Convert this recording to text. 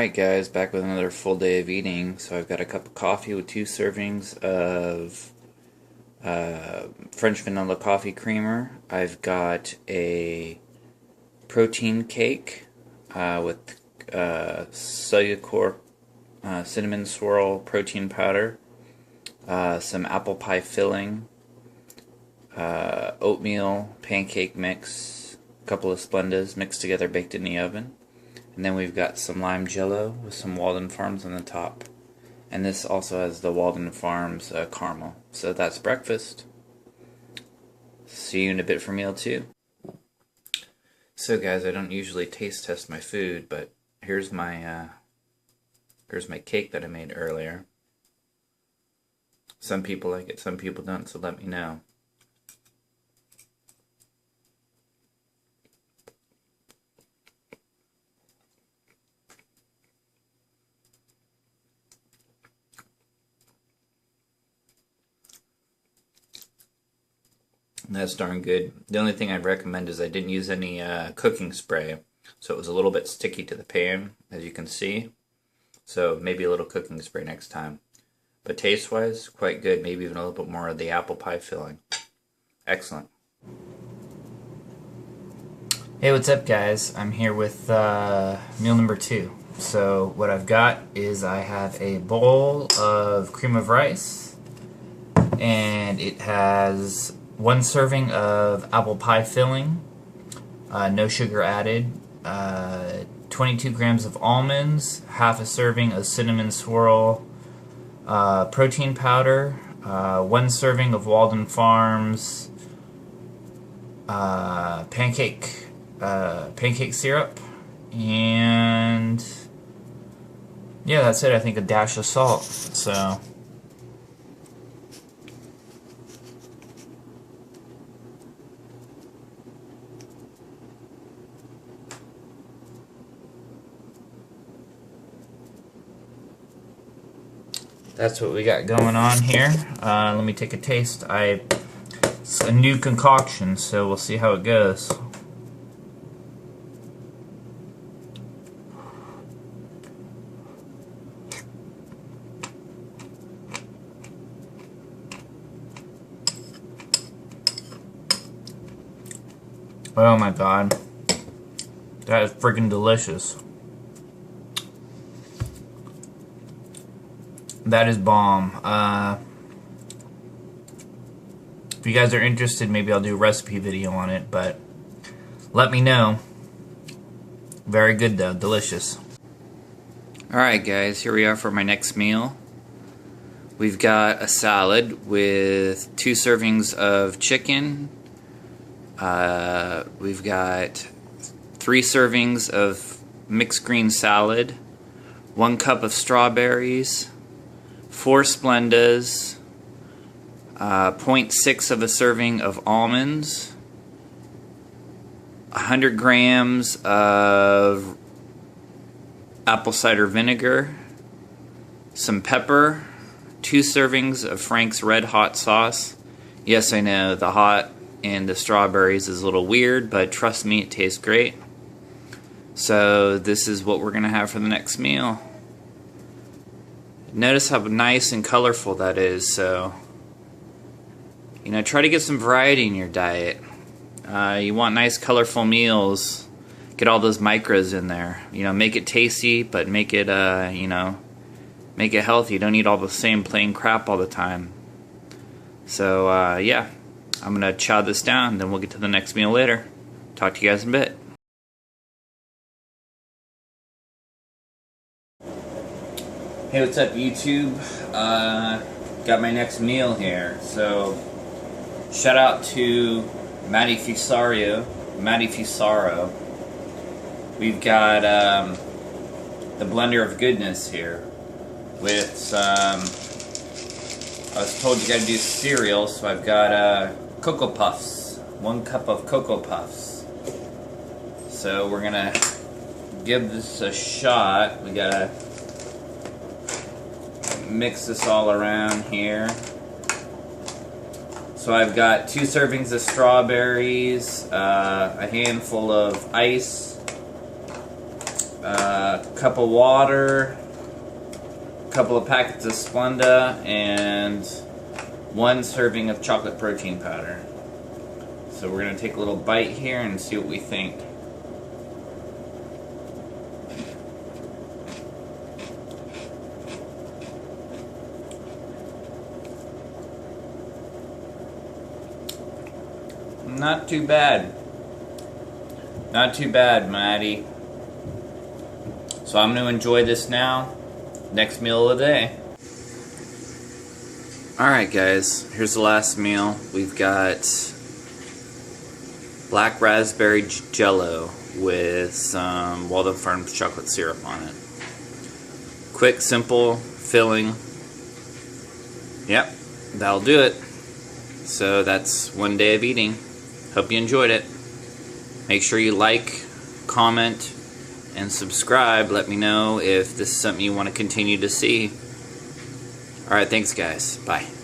Alright guys, back with another full day of eating. So I've got a cup of coffee with 2 servings of French vanilla coffee creamer. I've got a protein cake with Cellucor cinnamon swirl protein powder, some apple pie filling, oatmeal pancake mix, a couple of Splendas mixed together baked in the oven. And then we've got some lime jello with some Walden Farms on the top. And this also has the Walden Farms caramel. So that's breakfast. See you in a bit for meal 2. So guys, I don't usually taste test my food, but here's my cake that I made earlier. Some people like it, some people don't, so let me know. That's darn good. The only thing I'd recommend is I didn't use any cooking spray, so it was a little bit sticky to the pan, as you can see. So maybe a little cooking spray next time. But taste-wise, quite good. Maybe even a little bit more of the apple pie filling. Excellent. Hey, what's up guys? I'm here with meal number 2. So what I've got is I have a bowl of cream of rice, and it has 1 serving of apple pie filling, no sugar added, 22 grams of almonds, half a serving of cinnamon swirl protein powder, 1 serving of Walden Farms pancake syrup, and yeah, that's it. I think a dash of salt. So that's what we got going on here. Let me take a taste. It's a new concoction, so we'll see how it goes. Oh my god. That is freaking delicious. That is bomb. If you guys are interested, maybe I'll do a recipe video on it, but let me know. Very good though, delicious. Alright guys, here we are for my next meal. We've got a salad with 2 servings of chicken. We've got 3 servings of mixed green salad, 1 cup of strawberries, 4 Splendas, 0.6 of a serving of almonds, 100 grams of apple cider vinegar, some pepper, 2 servings of Frank's Red Hot sauce. Yes, I know, the hot and the strawberries is a little weird, but trust me, it tastes great. So this is what we're going to have for the next meal. Notice how nice and colorful that is. So, you know, try to get some variety in your diet. You want nice colorful meals. Get all those micros in there. You know, make it tasty, but make it you know, make it healthy. You don't eat all the same plain crap all the time. So yeah, I'm gonna chow this down, then we'll get to the next meal later. Talk to you guys in a bit. Hey, what's up YouTube? Got my next meal here. So shout out to Maddie Fusaro. We've got the blender of goodness here with some, I was told you gotta do cereal, so I've got Cocoa Puffs, 1 cup of Cocoa Puffs. So we're gonna give this a shot. We gotta mix this all around here. So I've got 2 servings of strawberries, a handful of ice, cup of water, a couple of packets of Splenda, and 1 serving of chocolate protein powder. So we're going to take a little bite here and see what we think. Not too bad. Not too bad, Maddie. So I'm going to enjoy this now. Next meal of the day. Alright guys, here's the last meal. We've got black raspberry jello with some Waldorf Farms chocolate syrup on it. Quick, simple, filling. Yep, that'll do it. So that's one day of eating. Hope you enjoyed it. Make sure you like, comment, and subscribe. Let me know if this is something you want to continue to see. Alright, thanks guys. Bye.